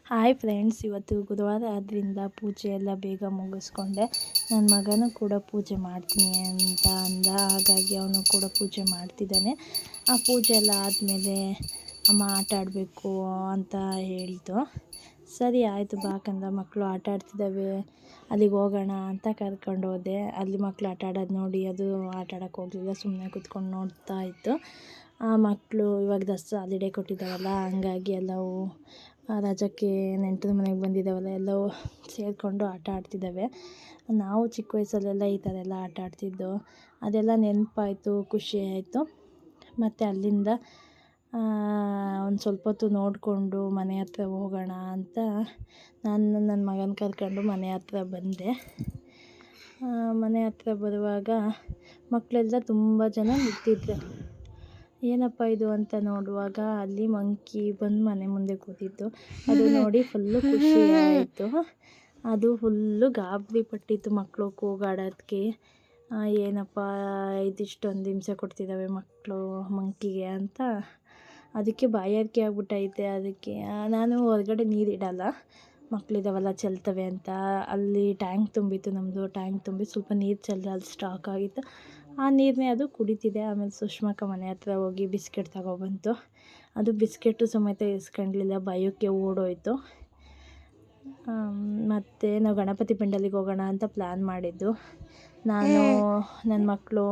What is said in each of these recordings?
Hi friends, ಇವತ್ತು ಗುರುವಾರ ಆದ್ದರಿಂದ ಪೂಜೆ ಎಲ್ಲ ಬೇಗ ಮುಗಿಸ್ಕೊಂಡೆ. ನನ್ನ ಮಗನೂ ಕೂಡ ಪೂಜೆ ಮಾಡ್ತೀನಿ ಅಂತ ಅಂದ, ಹಾಗಾಗಿ ಅವನು ಕೂಡ ಪೂಜೆ ಮಾಡ್ತಿದ್ದಾನೆ. ಆ ಪೂಜೆ ಎಲ್ಲ ಆದಮೇಲೆ ಅಮ್ಮ ಆಟ ಆಡಬೇಕು ಅಂತ ಹೇಳ್ತು. ಸರಿ ಆಯಿತು ಬಾಕಂದ, ಮಕ್ಕಳು ಆಟ ಆಡ್ತಿದ್ದಾವೆ, ಅಲ್ಲಿಗೆ ಹೋಗೋಣ ಅಂತ ಕರ್ಕೊಂಡು ಹೋದೆ. ಅಲ್ಲಿ ಮಕ್ಕಳು ಆಟ ಆಡೋದು ನೋಡಿ ಅದು ಆಟ ಆಡೋಕ್ಕೆ ಹೋಗಲಿಲ್ಲ, ಸುಮ್ಮನೆ ಕೂತ್ಕೊಂಡು ನೋಡ್ತಾ ಇತ್ತು. ಆ ಮಕ್ಕಳು ಇವಾಗ ದಸರಾ ಹಾಲಿಡೇ ಕೊಟ್ಟಿದ್ದಾರಲ್ಲ, ಹಂಗಾಗಿ ಎಲ್ಲವೂ ರಜಕ್ಕೆ ನೆಂಟರ ಮನೆಗೆ ಬಂದಿದ್ದಾವಲ್ಲ, ಎಲ್ಲವೂ ಸೇರಿಕೊಂಡು ಆಟ ಆಡ್ತಿದ್ದಾವೆ. ನಾವು ಚಿಕ್ಕ ವಯಸ್ಸಲ್ಲೆಲ್ಲ ಈ ಥರ ಎಲ್ಲ ಆಟ ಆಡ್ತಿದ್ದೋ, ಅದೆಲ್ಲ ನೆನಪಾಯಿತು, ಖುಷಿ ಆಯಿತು. ಮತ್ತು ಅಲ್ಲಿಂದ ಒಂದು ಸ್ವಲ್ಪ ಹೊತ್ತು ನೋಡಿಕೊಂಡು ಮನೆ ಹತ್ರ ಹೋಗೋಣ ಅಂತ ನಾನು ನನ್ನ ಮಗನ ಕರ್ಕೊಂಡು ಮನೆ ಹತ್ರ ಬಂದೆ. ಮನೆ ಹತ್ರ ಬರುವಾಗ ಮಕ್ಕಳೆಲ್ಲ ತುಂಬ ಜನ ನಿಂತಿದ್ರು. ಏನಪ್ಪ ಇದು ಅಂತ ನೋಡುವಾಗ ಅಲ್ಲಿ ಮಂಕಿ ಬಂದು ಮನೆ ಮುಂದೆ ಕೂತಿತ್ತು. ಅದು ನೋಡಿ ಫುಲ್ಲು ಖುಷಿ ಆಯಿತು. ಅದು ಫುಲ್ಲು ಗಾಬರಿ ಪಟ್ಟಿತ್ತು ಮಕ್ಕಳು ಕೂಗಾಡೋದಕ್ಕೆ. ಏನಪ್ಪ ಇದಿಷ್ಟೊಂದು ಹಿಂಸೆ ಕೊಡ್ತಿದ್ದಾವೆ ಮಕ್ಕಳು ಮಂಕಿಗೆ ಅಂತ. ಅದಕ್ಕೆ ಬಾಯಾರಿಕೆ ಆಗ್ಬಿಟ್ಟೈತೆ. ಅದಕ್ಕೆ ನಾನು ಹೊರಗಡೆ ನೀರಿಡಲ್ಲ, ಮಕ್ಕಳಿದ್ದಾವಲ್ಲ ಚೆಲ್ತವೆ ಅಂತ. ಅಲ್ಲಿ ಟ್ಯಾಂಕ್ ತುಂಬಿತ್ತು, ನಮ್ಮದು ಟ್ಯಾಂಕ್ ತುಂಬಿ ಸ್ವಲ್ಪ ನೀರು ಚೆಲ್ಲಿದೆ, ಅಲ್ಲಿ ಸ್ಟಾಕ್ ಆಗಿತ್ತು. ಆ ನೀರನ್ನೇ ಅದು ಕುಡಿತಿದೆ. ಆಮೇಲೆ ಸುಷ್ಮಕ್ಕ ಮನೆ ಹತ್ರ ಹೋಗಿ ಬಿಸ್ಕೆಟ್ ತಗೊಬಂತು. ಅದು ಬಿಸ್ಕೆಟು ಸಮೇತ ಇಸ್ಕೊಂಡ್ಲಿಲ್ಲ, ಭಯಕ್ಕೆ ಓಡೋಯ್ತು. ಮತ್ತು ನಾವು ಗಣಪತಿ ಪೆಂಡಲಿಗೆ ಹೋಗೋಣ ಅಂತ ಪ್ಲ್ಯಾನ್ ಮಾಡಿದ್ದು. ನಾನು ನನ್ನ ಮಕ್ಕಳು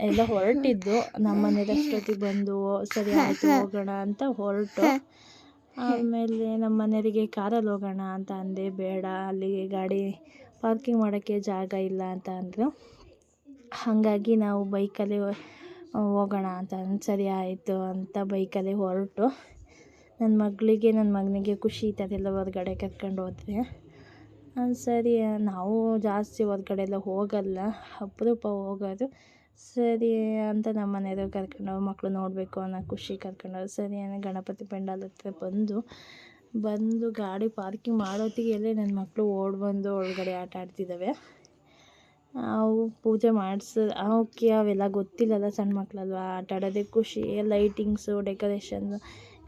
ಎಲ್ಲ ಹೊರಟಿದ್ದು. ನಮ್ಮ ಮನೇಲಿ ಅಷ್ಟೊತ್ತಿಗೆ ಬಂದು ಸರಿ ಆಯಿತು ಹೋಗೋಣ ಅಂತ ಹೊರಟು. ಆಮೇಲೆ ನಮ್ಮ ಮನೆಯವರಿಗೆ ಕಾರಲ್ಲಿ ಹೋಗೋಣ ಅಂತ ಅಂದೆ. ಬೇಡ, ಅಲ್ಲಿಗೆ ಗಾಡಿ ಪಾರ್ಕಿಂಗ್ ಮಾಡೋಕ್ಕೆ ಜಾಗ ಇಲ್ಲ ಅಂತ ಅಂದರು. ಹಾಗಾಗಿ ನಾವು ಬೈಕಲ್ಲೇ ಹೋಗೋಣ ಅಂತ ಸರಿ ಆಯಿತು ಅಂತ ಬೈಕಲ್ಲೇ ಹೊರಟು. ನನ್ನ ಮಗಳಿಗೆ ನನ್ನ ಮಗನಿಗೆ ಖುಷಿ ಈ ಥರ ಎಲ್ಲ ಹೊರಗಡೆ ಕರ್ಕೊಂಡು ಹೋದರೆ. ಸರಿ, ನಾವು ಜಾಸ್ತಿ ಹೊರಗಡೆ ಎಲ್ಲ ಹೋಗಲ್ಲ, ಅಪರೂಪ ಹೋಗೋದು. ಸರಿ ಅಂತ ನಮ್ಮ ಮನೆಯವರು ಕರ್ಕೊಂಡು ಮಕ್ಕಳು ನೋಡಬೇಕು ಅನ್ನೋ ಖುಷಿ ಕರ್ಕೊಂಡು ಸರಿ ಗಣಪತಿ ಪೆಂಡಾಲ್ ಹತ್ರ ಬಂದು ಗಾಡಿ ಪಾರ್ಕಿಂಗ್ ಮಾಡೋತ್ತಿಗೆ ನನ್ನ ಮಕ್ಕಳು ಓಡಿ ಬಂದು ಒಳಗಡೆ ಆಟ ಆಡ್ತಿದ್ದಾವೆ. ಅವು ಪೂಜೆ ಅವಕ್ಕೆ ಅವೆಲ್ಲ ಗೊತ್ತಿಲ್ಲಲ್ಲ, ಸಣ್ಣ ಮಕ್ಕಳಲ್ವ, ಆಟ ಆಡೋದೇ ಖುಷಿ. ಲೈಟಿಂಗ್ಸು ಡೆಕೋರೇಷನ್ನು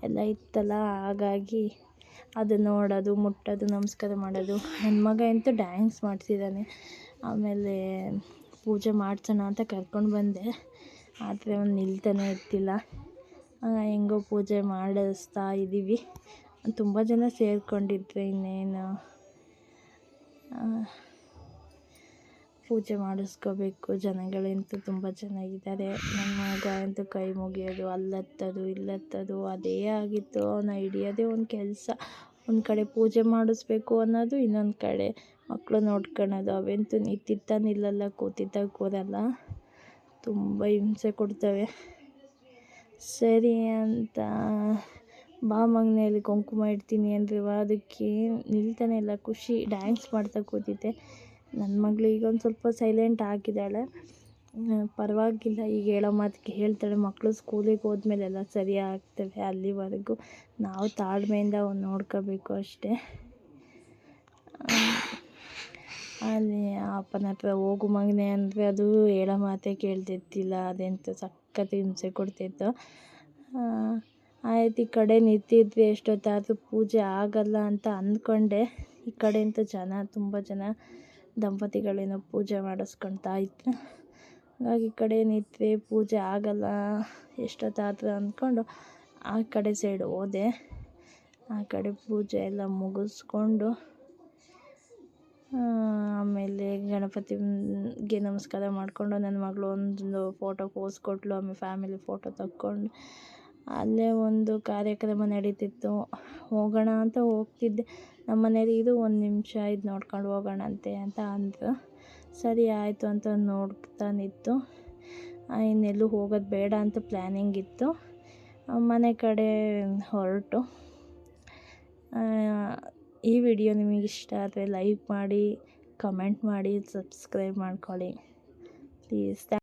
ಎಲ್ಲ ಇತ್ತಲ್ಲ, ಹಾಗಾಗಿ ಅದು ನೋಡೋದು, ಮುಟ್ಟೋದು, ನಮಸ್ಕಾರ ಮಾಡೋದು. ನನ್ನ ಮಗ ಅಂತೂ ಡ್ಯಾನ್ಸ್ ಮಾಡ್ತಿದ್ದಾನೆ. ಆಮೇಲೆ ಪೂಜೆ ಮಾಡಿಸೋಣ ಅಂತ ಕರ್ಕೊಂಡು ಬಂದೆ, ಆದರೆ ಅವ್ನು ನಿಲ್ತಾನೆ ಇರ್ತಿಲ್ಲ. ಹೆಂಗೋ ಪೂಜೆ ಮಾಡಿಸ್ತಾ ಇದ್ದೀವಿ. ತುಂಬ ಜನ ಸೇರಿಕೊಂಡಿದ್ರೆ ಇನ್ನೇನು ಪೂಜೆ ಮಾಡಿಸ್ಕೋಬೇಕು. ಜನಗಳಂತೂ ತುಂಬ ಚೆನ್ನಾಗಿದ್ದಾರೆ. ನನ್ನ ಮಗ ಅಂತೂ ಕೈ ಮುಗಿಯೋದು, ಅಲ್ಲತ್ತೋದು ಇಲ್ಲತ್ತೋದು ಅದೇ ಆಗಿತ್ತು. ಅವನ್ನ ಹಿಡಿಯೋದೇ ಒಂದು ಕೆಲಸ. ಒಂದು ಕಡೆ ಪೂಜೆ ಮಾಡಿಸ್ಬೇಕು ಅನ್ನೋದು, ಇನ್ನೊಂದು ಕಡೆ ಮಕ್ಕಳು ನೋಡ್ಕೊಳ್ಳೋದು. ಅವಂತೂ ನಿಂತಿದ್ದ ನಿಲ್ಲಲ್ಲ, ಕೂತಿದ್ದಾಗ ಕೂರಲ್ಲ, ತುಂಬ ಹಿಂಸೆ ಕೊಡ್ತವೆ. ಸರಿ ಅಂತ ಬಾ ಮಗನಲ್ಲಿ ಕುಂಕುಮ ಇಡ್ತೀನಿ ಅಂದ್ರವ, ಅದಕ್ಕೆ ನಿಲ್ತಾನೆ ಇಲ್ಲ. ಖುಷಿ ಡ್ಯಾನ್ಸ್ ಮಾಡ್ತಾ ಕೂತಿದ್ದೆ. ನನ್ನ ಮಗಳು ಈಗ ಒಂದು ಸ್ವಲ್ಪ ಸೈಲೆಂಟ್ ಆಗಿದ್ದಾಳೆ, ಪರವಾಗಿಲ್ಲ. ಈಗ ಹೇಳೋ ಮಾತಿಗೆ ಹೇಳ್ತಾಳೆ. ಮಕ್ಕಳು ಸ್ಕೂಲಿಗೆ ಹೋದ್ಮೇಲೆಲ್ಲ ಸರಿ ಆಗ್ತವೆ. ಅಲ್ಲಿವರೆಗೂ ನಾವು ತಾಳ್ಮೆಯಿಂದ ಅವ್ನು ನೋಡ್ಕೋಬೇಕು ಅಷ್ಟೇ. ಅಲ್ಲಿ ಅಪ್ಪನ ಹತ್ರ ಹೋಗು ಮಗನೇ ಅಂದರೆ ಅದು ಹೇಳೋ ಮಾತೇ ಕೇಳ್ತಿರ್ತಿಲ್ಲ. ಅದೆಂತ ಸಖತ್ ಹಿಂಸೆ ಕೊಡ್ತಿತ್ತು. ಆಯ್ತು, ಈ ಕಡೆ ನಿಂತಿದ್ವಿ ಎಷ್ಟೊತ್ತಾದರೂ ಪೂಜೆ ಆಗಲ್ಲ ಅಂತ ಅಂದ್ಕೊಂಡೆ. ಈ ಕಡೆ ಅಂತೂ ತುಂಬ ಜನ ದಂಪತಿಗಳೇನೋ ಪೂಜೆ ಮಾಡಿಸ್ಕೊಳ್ತಾ ಇತ್ತು. ಹಾಗಾಗಿ ಈ ಕಡೆ ನಿಂತ್ವಿ, ಪೂಜೆ ಆಗಲ್ಲ ಎಷ್ಟೊತ್ತಾದರೂ ಅಂದ್ಕೊಂಡು ಆ ಕಡೆ ಸೈಡ್ ಹೋದೆ. ಆ ಕಡೆ ಪೂಜೆ ಎಲ್ಲ ಮುಗಿಸ್ಕೊಂಡು ಆಮೇಲೆ ಗಣಪತಿಗೆ ನಮಸ್ಕಾರ ಮಾಡಿಕೊಂಡು ನನ್ನ ಮಗಳು ಒಂದು ಫೋಟೋ ಪೋಸ್ ಕೊಟ್ಟಳು. ಆಮೇಲೆ ಫ್ಯಾಮಿಲಿ ಫೋಟೋ ತಕ್ಕೊಂಡು ಅಲ್ಲೇ ಒಂದು ಕಾರ್ಯಕ್ರಮ ನಡೀತಿತ್ತು. ಹೋಗೋಣ ಅಂತ ಹೋಗ್ತಿದ್ದೆ. ನಮ್ಮ ಮನೇಲಿ ಇದು ಒಂದು ನಿಮಿಷ ಇದು ನೋಡ್ಕೊಂಡು ಹೋಗೋಣಂತೆ ಅಂತ ಅಂದರು. ಸರಿ ಆಯಿತು ಅಂತ ನೋಡ್ತಾ ನಿಂತು. ಇನ್ನೆಲ್ಲೂ ಹೋಗೋದು ಬೇಡ ಅಂತ ಪ್ಲ್ಯಾನಿಂಗ್ ಇತ್ತು. ಮನೆ ಕಡೆ ಹೊರಟು. ಈ ವಿಡಿಯೋ ನಿಮಗೆ ಇಷ್ಟ ಆದರೆ ಲೈಕ್ ಮಾಡಿ, ಕಮೆಂಟ್ ಮಾಡಿ, ಸಬ್ಸ್ಕ್ರೈಬ್ ಮಾಡ್ಕೊಳ್ಳಿ ಪ್ಲೀಸ್.